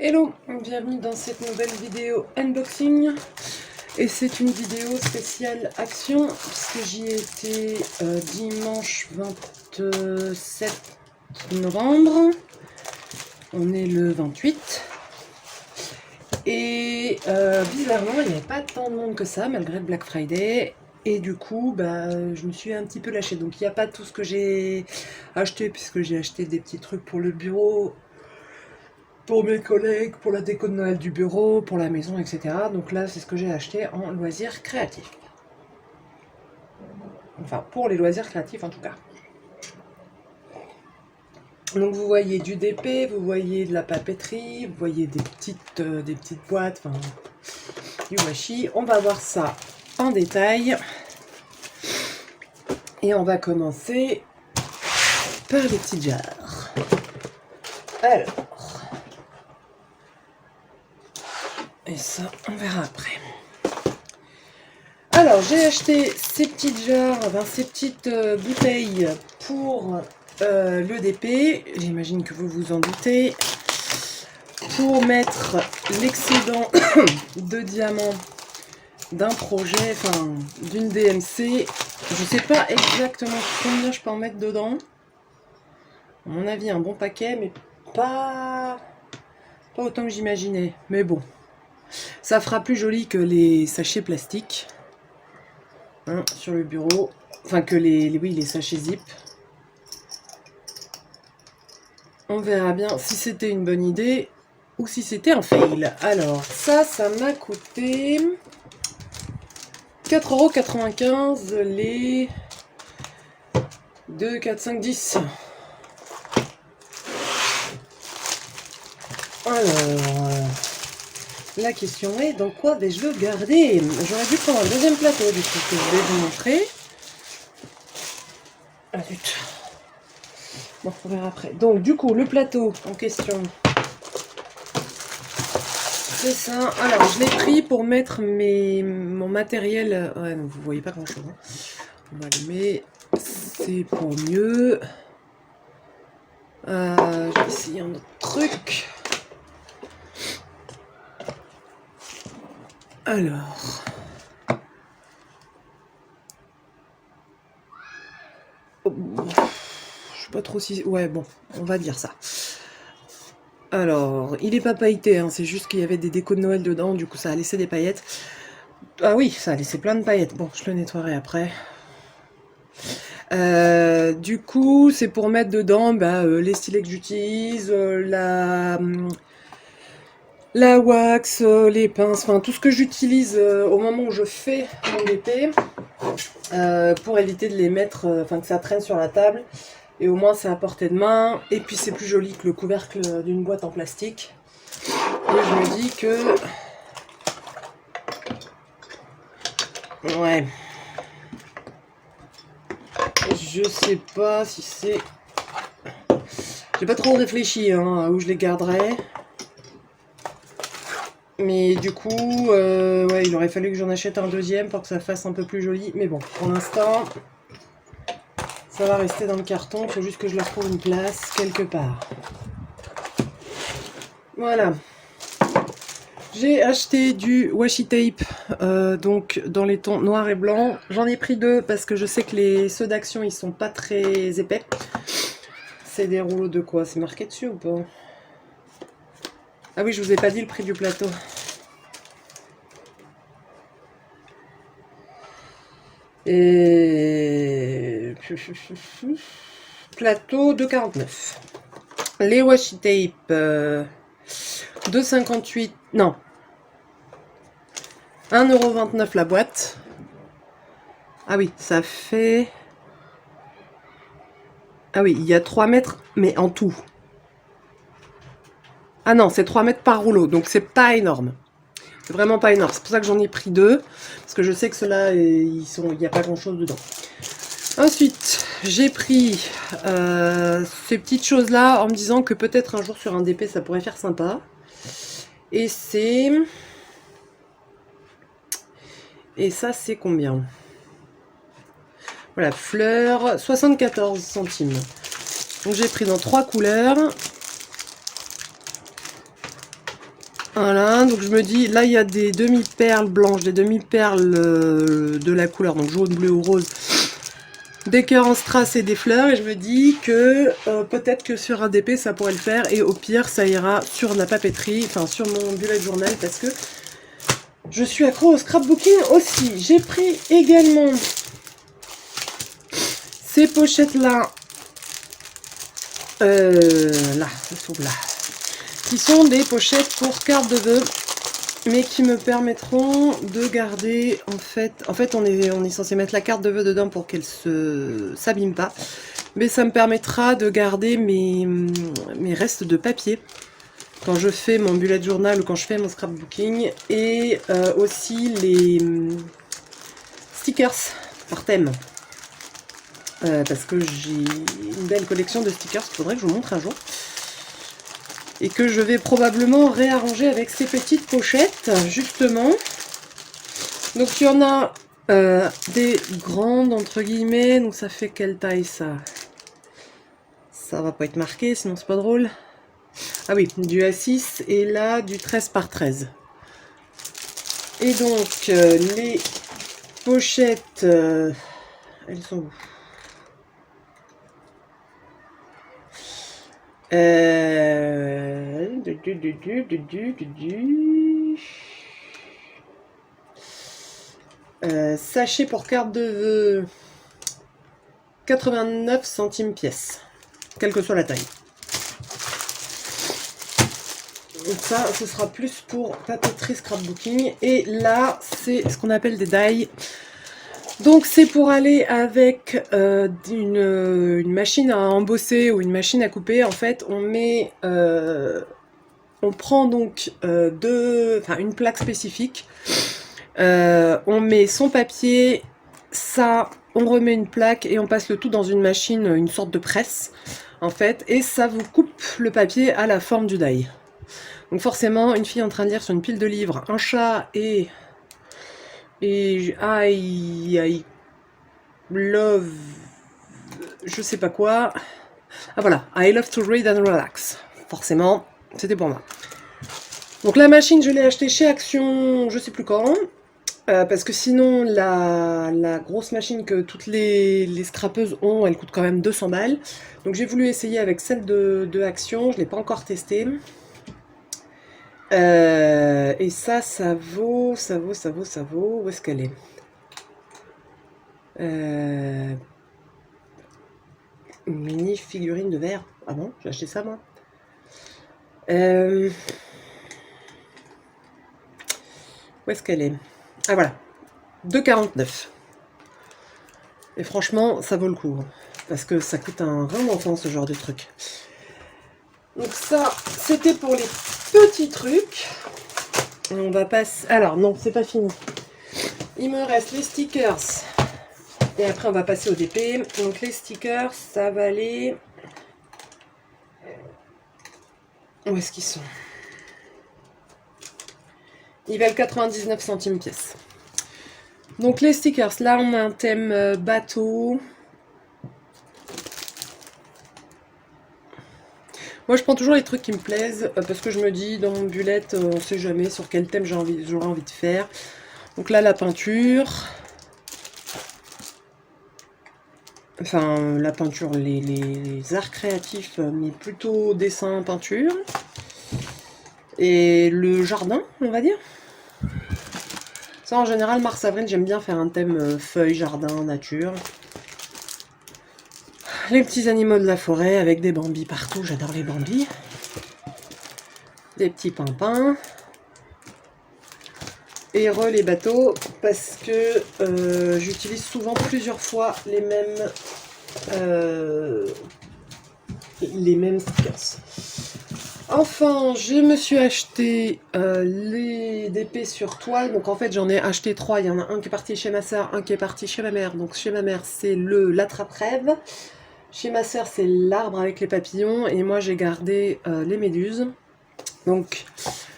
Hello, bienvenue dans cette nouvelle vidéo unboxing. Et c'est une vidéo spéciale action puisque j'y ai été dimanche 27 novembre. On est le 28. Et bizarrement, il n'y avait pas tant de monde que ça malgré le Black Friday. Et du coup, je me suis un petit peu lâchée. Donc il n'y a pas tout ce que j'ai acheté puisque j'ai acheté des petits trucs pour le bureau, pour mes collègues, pour la déco de Noël du bureau, pour la maison, etc. Donc là, c'est ce que j'ai acheté en loisirs créatifs. Enfin, pour les loisirs créatifs en tout cas. Donc vous voyez du DP, vous voyez de la papeterie, vous voyez des petites boîtes, enfin du washi. On va voir ça en détail. Et on va commencer par les petites jarres. Alors. Et ça, on verra après. Alors, j'ai acheté ces petites jarres, enfin ces petites bouteilles pour l'EDP. J'imagine que vous vous en doutez. Pour mettre l'excédent de diamants d'un projet, enfin d'une DMC. Je ne sais pas exactement combien je peux en mettre dedans. À mon avis, un bon paquet, mais pas autant que j'imaginais. Mais bon. Ça fera plus joli que les sachets plastiques hein, sur le bureau. Enfin que les sachets zip. On verra bien si c'était une bonne idée ou si c'était un fail. Alors ça m'a coûté 4,95 € les 2, 4, 5, 10. Alors... la question est, dans quoi vais-je le garder? J'aurais dû prendre un deuxième plateau, du coup, que je vais vous montrer. Ah zut. Bon, on verra après. Donc, du coup, le plateau en question, c'est ça. Alors, je l'ai pris pour mettre mon matériel... ouais, non, vous voyez pas grand-chose. Hein. On va allumer. C'est pour mieux. Je vais essayer un autre truc. Alors... je sais pas trop si... ouais, bon, on va dire ça. Alors, il est pas pailleté, hein, c'est juste qu'il y avait des décos de Noël dedans, du coup ça a laissé des paillettes. Ah oui, ça a laissé plein de paillettes. Bon, je le nettoierai après. Du coup, c'est pour mettre dedans les stylets que j'utilise, la wax, les pinces, enfin tout ce que j'utilise au moment où je fais mon épée, pour éviter de les mettre, enfin que ça traîne sur la table. Et au moins c'est à portée de main. Et puis c'est plus joli que le couvercle d'une boîte en plastique. Et je me dis que... ouais. Je sais pas si c'est... j'ai pas trop réfléchi hein, à où je les garderais. Mais du coup, ouais, il aurait fallu que j'en achète un deuxième pour que ça fasse un peu plus joli. Mais bon, pour l'instant, ça va rester dans le carton. Il faut juste que je leur trouve une place quelque part. Voilà. J'ai acheté du washi tape, donc dans les tons noir et blanc. J'en ai pris deux parce que je sais que ceux d'Action, ils sont pas très épais. C'est des rouleaux de quoi? C'est marqué dessus ou pas? Ah oui, je vous ai pas dit le prix du plateau. Et... plateau de 49. Les washi tape 2,58. Non. 1,29 € la boîte. Ah oui, ça fait... ah oui, il y a 3 mètres, mais en tout. Ah non, c'est 3 mètres par rouleau, donc c'est pas énorme. C'est vraiment pas énorme. C'est pour ça que j'en ai pris deux. Parce que je sais que ceux-là, il n'y a pas grand-chose dedans. Ensuite, j'ai pris ces petites choses-là en me disant que peut-être un jour sur un DP, ça pourrait faire sympa. Et c'est... et ça, c'est combien? Voilà, fleurs, 74 centimes. Donc j'ai pris dans 3 couleurs. Voilà, donc je me dis, là il y a des demi-perles blanches, des demi-perles de la couleur, donc jaune, bleu ou rose, des cœurs en strass et des fleurs, et je me dis que peut-être que sur un DP ça pourrait le faire, et au pire ça ira sur la papeterie, enfin sur mon bullet journal, parce que je suis accro au scrapbooking aussi. J'ai pris également ces pochettes là, là, elles sont là, qui sont des pochettes pour cartes de vœux, mais qui me permettront de garder, en fait on est censé mettre la carte de vœux dedans pour qu'elle s'abîme pas, mais ça me permettra de garder mes restes de papier quand je fais mon bullet journal ou quand je fais mon scrapbooking, et aussi les stickers par thème. Parce que j'ai une belle collection de stickers qu'il faudrait que je vous montre un jour. Et que je vais probablement réarranger avec ces petites pochettes, justement. Donc il y en a des grandes, entre guillemets. Donc ça fait quelle taille ça? Ça va pas être marqué, sinon c'est pas drôle. Ah oui, du A6 et là du 13 par 13. Et donc les pochettes, elles sont où? Sachet pour carte de vœux, 89 centimes pièce, quelle que soit la taille. Donc ça, ce sera plus pour papeterie scrapbooking. Et là, c'est ce qu'on appelle des die. Donc c'est pour aller avec une machine à embosser ou une machine à couper. En fait, on prend donc une plaque spécifique. On met son papier, ça, on remet une plaque et on passe le tout dans une machine, une sorte de presse, en fait, et ça vous coupe le papier à la forme du die. Donc forcément, une fille en train de lire sur une pile de livres, un chat et I love, je sais pas quoi. Ah voilà, I love to read and relax. Forcément, c'était pour moi. Donc la machine, je l'ai achetée chez Action, je sais plus quand. Parce que sinon, la grosse machine que toutes les scrapeuses ont, elle coûte quand même 200 balles. Donc j'ai voulu essayer avec celle de Action, je ne l'ai pas encore testée. Et ça vaut, où est-ce qu'elle est? Une mini figurine de verre. Ah bon, j'ai acheté ça moi. Où est-ce qu'elle est? Ah voilà, 2,49. Et franchement, ça vaut le coup. Parce que ça coûte un rein d'enfant ce genre de truc. Donc ça, c'était pour les petits trucs. Et on va passer... Alors non, c'est pas fini. Il me reste les stickers. Et après, on va passer au DP. Donc les stickers, ça va aller... Où est-ce qu'ils sont? Ils valent 99 centimes pièce. Donc les stickers, là on a un thème bateau. Moi je prends toujours les trucs qui me plaisent parce que je me dis dans mon bullet, on sait jamais sur quel thème j'aurais envie de faire. Donc là la peinture. Enfin la peinture, les arts créatifs, mais plutôt dessin, peinture. Et le jardin, on va dire. Ça en général, mars-avril, j'aime bien faire un thème feuilles, jardin, nature. Les petits animaux de la forêt avec des bambis partout, j'adore les bambis. Des petits pimpins. Et les bateaux, parce que j'utilise souvent plusieurs fois les mêmes stickers. Enfin, je me suis acheté les DP sur toile. Donc en fait, j'en ai acheté 3. Il y en a un qui est parti chez ma soeur, un qui est parti chez ma mère. Donc chez ma mère, c'est l'attrape-rêve. Chez ma soeur, c'est l'arbre avec les papillons. Et moi, j'ai gardé les méduses. Donc,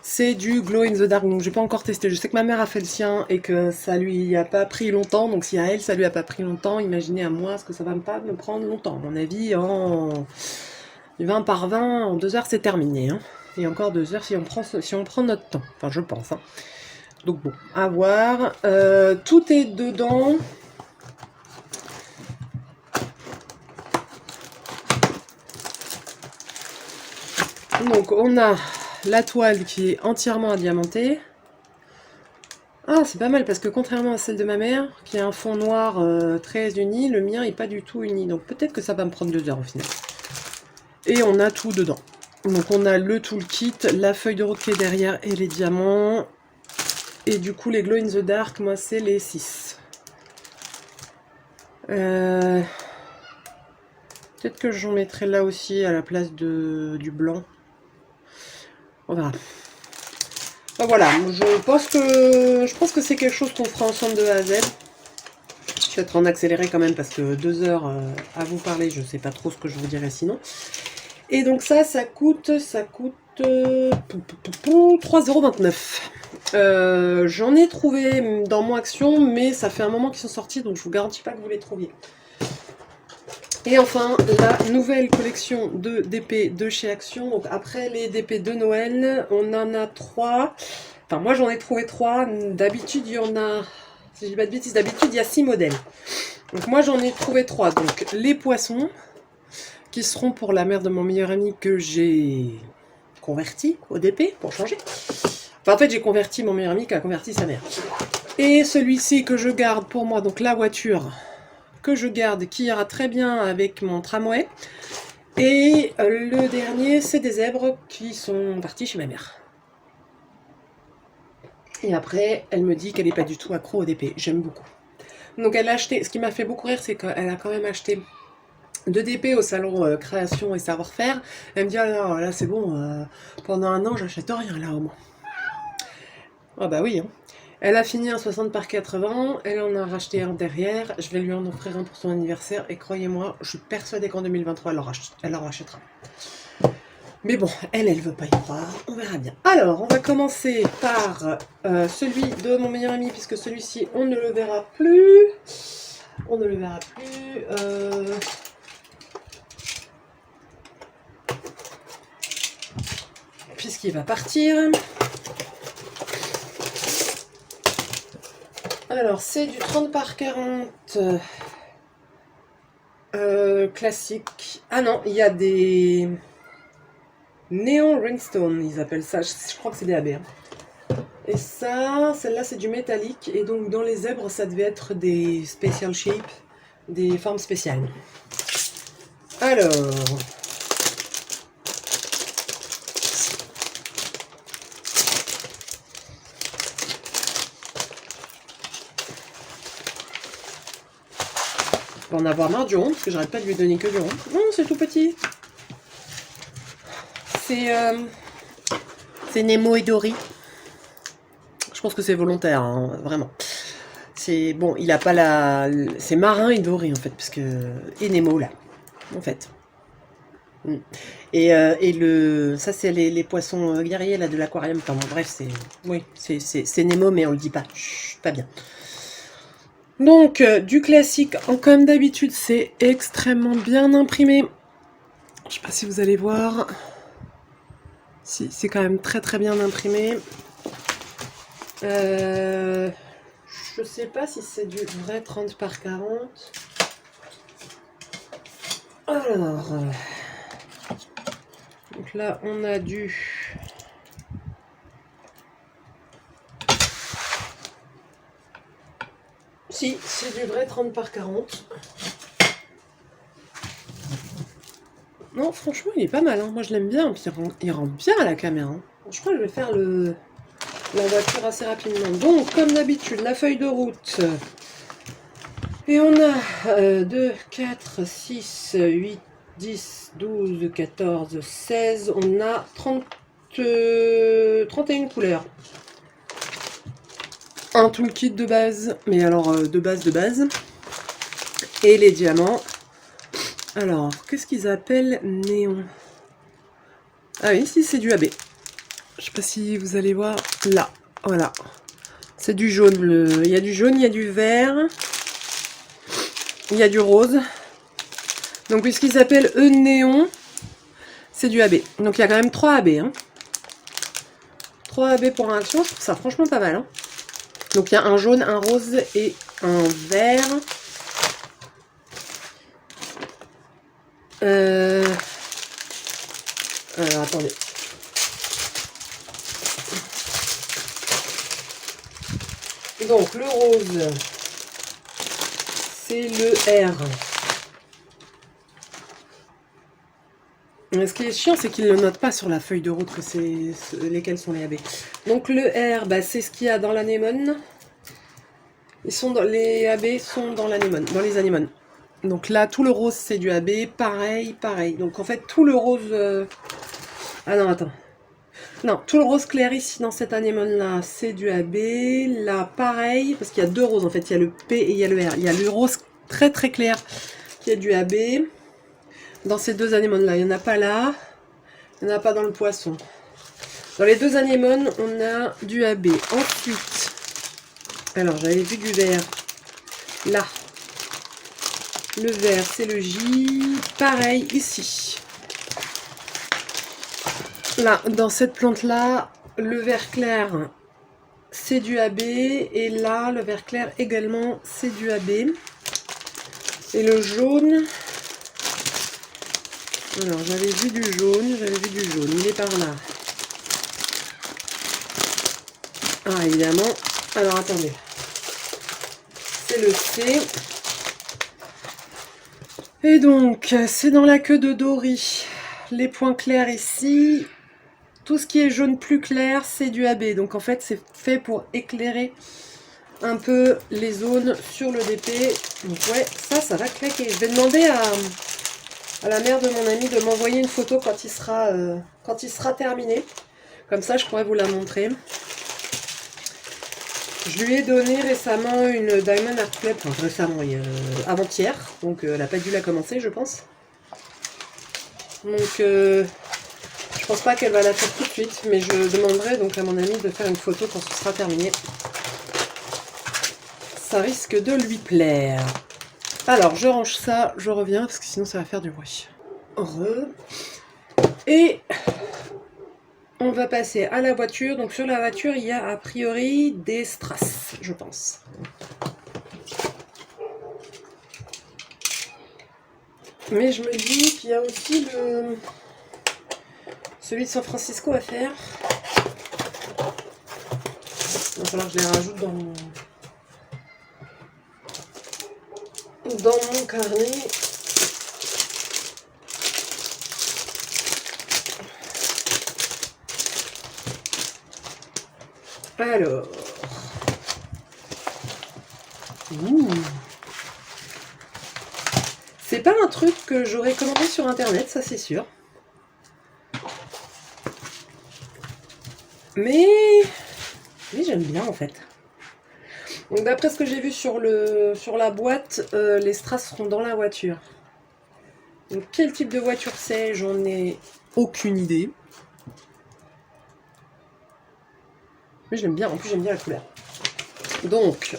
c'est du glow in the dark. Donc, j'ai pas encore testé. Je sais que ma mère a fait le sien et que ça lui a pas pris longtemps. Donc, si à elle, ça lui a pas pris longtemps, imaginez à moi ce que ça va pas me prendre longtemps. À mon avis, en 20 par 20, en 2 heures, c'est terminé. Hein. Et encore 2 heures si on prend notre temps. Enfin, je pense. Hein. Donc bon, à voir. Tout est dedans. Donc on a la toile qui est entièrement adiamantée. Ah, c'est pas mal parce que contrairement à celle de ma mère, qui a un fond noir très uni, le mien est pas du tout uni. Donc peut-être que ça va me prendre 2 heures au final. Et on a tout dedans. Donc on a le toolkit, la feuille de route qui est derrière et les diamants. Et du coup les glow in the dark, moi c'est les 6. Peut-être que j'en mettrai là aussi à la place du blanc. On verra. Ben voilà, je pense que c'est quelque chose qu'on fera ensemble de A à Z. Je vais être en accéléré quand même parce que 2 heures à vous parler, je sais pas trop ce que je vous dirai sinon. Et donc ça coûte 3,29 €. J'en ai trouvé dans mon action, mais ça fait un moment qu'ils sont sortis, donc je vous garantis pas que vous les trouviez. Et enfin, la nouvelle collection de DP de chez Action. Donc après les DP de Noël, on en a 3. Enfin, moi j'en ai trouvé 3. D'habitude, il y en a... Si je dis pas de bêtises, d'habitude, il y a 6 modèles. Donc moi j'en ai trouvé 3. Donc les poissons, qui seront pour la mère de mon meilleur ami que j'ai converti au DP, pour changer. Enfin, en fait, j'ai converti mon meilleur ami qui a converti sa mère. Et celui-ci que je garde pour moi, donc la voiture... que je garde, qui ira très bien avec mon tramway. Et le dernier, c'est des zèbres qui sont partis chez ma mère. Et après, elle me dit qu'elle n'est pas du tout accro au DP. J'aime beaucoup. Donc elle a acheté, ce qui m'a fait beaucoup rire, c'est qu'elle a quand même acheté 2 DP au salon création et savoir-faire. Elle me dit, alors là c'est bon, pendant un an j'achète rien là au moins. Ah bah oui, hein. Elle a fini un 60 par 80, elle en a racheté un derrière, je vais lui en offrir un pour son anniversaire et croyez-moi, je suis persuadée qu'en 2023 elle en rachètera. Mais bon, elle veut pas y croire, on verra bien. Alors, on va commencer par celui de mon meilleur ami, puisque celui-ci, on ne le verra plus. On ne le verra plus. Puisqu'il va partir. Alors, c'est du 30 par 40 classique. Ah non, il y a des néon rhinestone, ils appellent ça. Je crois que c'est des AB. Hein. Et ça, celle-là, c'est du métallique. Et donc, dans les zèbres, ça devait être des special shapes, des formes spéciales. Alors... On va en avoir marre du rond, parce que j'arrête pas de lui donner que du rond. Non, c'est tout petit. C'est Nemo et Dory. Je pense que c'est volontaire, hein, vraiment. C'est bon, il a pas la... C'est Marin et Dory, en fait, parce que... Et Nemo, là, en fait. Et ça, c'est les poissons guerriers, là, de l'aquarium. Enfin, bon, bref, c'est... Oui, c'est Nemo, mais on le dit pas. Chut, pas bien. Donc, du classique, comme d'habitude, c'est extrêmement bien imprimé. Je sais pas si vous allez voir. Si, c'est quand même très très bien imprimé. Je sais pas si c'est du vrai 30 par 40. Alors, donc là, on a du... Si, c'est du vrai 30 par 40. Non, franchement, il est pas mal. Hein. Moi, je l'aime bien. Puis il rend bien à la caméra. Hein. Je crois que je vais faire la voiture assez rapidement. Donc, comme d'habitude, la feuille de route. Et on a 2, 4, 6, 8, 10, 12, 14, 16. On a 31 couleurs. Un toolkit de base, mais alors de base. Et les diamants. Alors, qu'est-ce qu'ils appellent néon? Ah oui, si, c'est du AB. Je sais pas si vous allez voir là. Voilà. C'est du jaune. Il y a du jaune, il y a du vert. Il y a du rose. Donc, puisqu'ils s'appellent néon, c'est du AB. Donc, il y a quand même 3 AB. Hein. 3 AB pour un action, je trouve ça franchement pas mal. Hein. Donc il y a un jaune, un rose et un vert. Alors attendez. Donc le rose, c'est le R. Ce qui est chiant, c'est qu'il ne le note pas sur la feuille de route que c'est lesquels sont les AB. Donc le R, bah, c'est ce qu'il y a dans l'anémone. Les AB sont dans l'anémone, dans les anémones. Donc là, tout le rose, c'est du AB. Pareil, pareil. Donc en fait, tout le rose... Ah non, attends. Non, tout le rose clair ici, dans cette anémone-là, c'est du AB. Là, pareil, parce qu'il y a deux roses, en fait. Il y a le P et il y a le R. Il y a le rose très très clair qui est du AB. Dans ces deux anémones-là, il n'y en a pas là. Il n'y en a pas dans le poisson. Dans les deux anémones, on a du AB. Ensuite, alors j'avais vu du vert. Là. Le vert, c'est le J. Pareil ici. Là, dans cette plante-là, le vert clair, c'est du AB. Et là, le vert clair également, c'est du AB. Et le jaune... Alors, j'avais vu du jaune, il est par là. Ah, évidemment. Alors, attendez. C'est le C. Et donc, c'est dans la queue de Dory. Les points clairs ici. Tout ce qui est jaune plus clair, c'est du AB. Donc, en fait, c'est fait pour éclairer un peu les zones sur le DP. Donc, ouais, ça va claquer. Je vais demander à la mère de mon ami de m'envoyer une photo quand il sera terminé. Comme ça, je pourrais vous la montrer. Je lui ai donné récemment une Diamond Art Club, enfin récemment, avant-hier. Donc elle n'a pas dû la commencer, je pense. Donc je pense pas qu'elle va la faire tout de suite, mais je demanderai donc à mon ami de faire une photo quand ce sera terminé. Ça risque de lui plaire. Alors, je range ça, je reviens, parce que sinon ça va faire du bruit. Et on va passer à la voiture. Donc sur la voiture, il y a a priori des strass, je pense. Mais je me dis qu'il y a aussi celui de San Francisco à faire. Il va falloir que je les rajoute dans mon carnet. Alors. C'est pas un truc que j'aurais commandé sur internet, ça c'est sûr. Mais j'aime bien en fait. Donc d'après ce que j'ai vu sur la boîte, les strass seront dans la voiture. Donc quel type de voiture c'est, j'en ai aucune idée. Mais j'aime bien, en plus j'aime bien la couleur. Donc,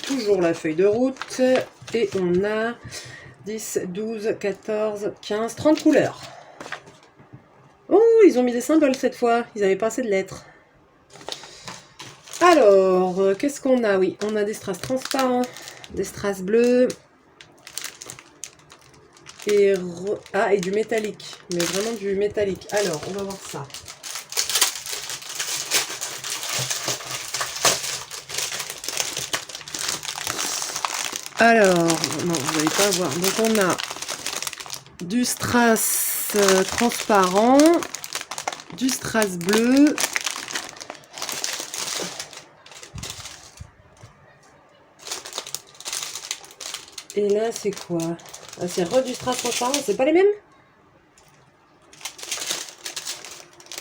toujours la feuille de route. Et on a 10, 12, 14, 15, 30 couleurs. Oh, ils ont mis des symboles cette fois. Ils n'avaient pas assez de lettres. Alors, qu'est-ce qu'on a? Oui, on a des strass transparents, des strass bleus. Et du métallique. Mais vraiment du métallique. Alors, on va voir ça. Alors, non, vous n'allez pas voir. Donc, on a du strass transparent, du strass bleu, et là, c'est quoi? Ah, c'est du strass transparent, c'est pas les mêmes?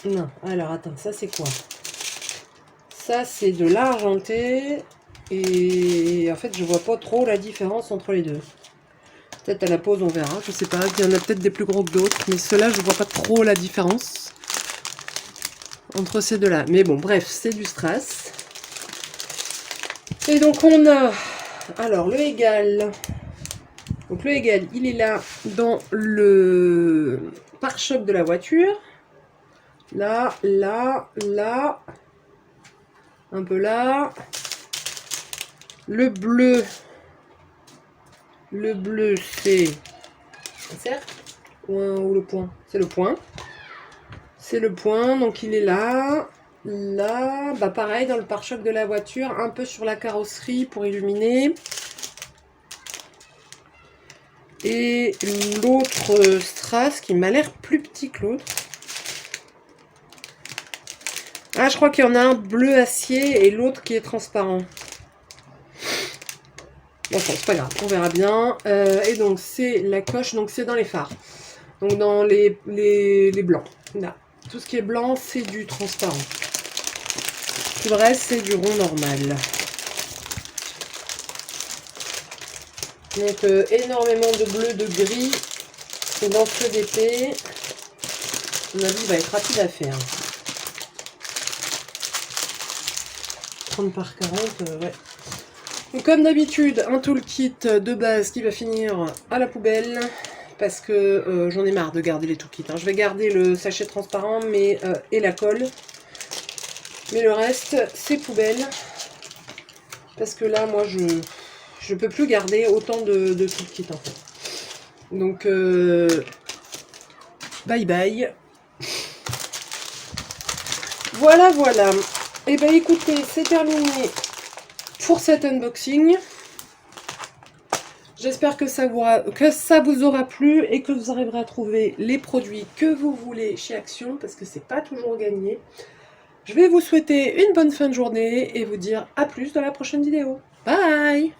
Non, alors, attends, ça, c'est quoi? Ça, c'est de l'argenté. Et en fait, je vois pas trop la différence entre les deux. Peut-être à la pause, on verra. Je sais pas. Il y en a peut-être des plus gros que d'autres. Mais ceux-là, je vois pas trop la différence entre ces deux-là. Mais bon, bref, c'est du strass. Et donc, on a... Alors, le égal. Donc, le égal, il est là dans le pare-choc de la voiture. Là, là, là... un peu là. Le bleu c'est un cercle ou le point? C'est le point. C'est le point, donc il est là. Là, bah pareil, dans le pare-choc de la voiture, un peu sur la carrosserie pour illuminer. Et l'autre strass qui m'a l'air plus petit que l'autre. Ah, je crois qu'il y en a un bleu acier et l'autre qui est transparent. Bon, c'est pas grave, on verra bien. Et donc, c'est la coche, donc c'est dans les phares. Donc, dans les blancs. Là. Tout ce qui est blanc, c'est du transparent. Tout le reste, c'est du rond normal. Donc, énormément de bleu, de gris. Dans ce DP. À mon avis, il va être rapide à faire. 30 par 40, ouais. Donc, comme d'habitude, un toolkit de base qui va finir à la poubelle. Parce que j'en ai marre de garder les toolkits. Hein. Je vais garder le sachet transparent mais, et la colle. Mais le reste, c'est poubelle. Parce que là, moi, je peux plus garder autant de toolkits en fait. Donc, bye bye. Voilà, voilà. Et ben écoutez, c'est terminé pour cet unboxing. J'espère que ça vous aura plu et que vous arriverez à trouver les produits que vous voulez chez Action, parce que c'est pas toujours gagné. Je vais vous souhaiter une bonne fin de journée et vous dire à plus dans la prochaine vidéo. Bye!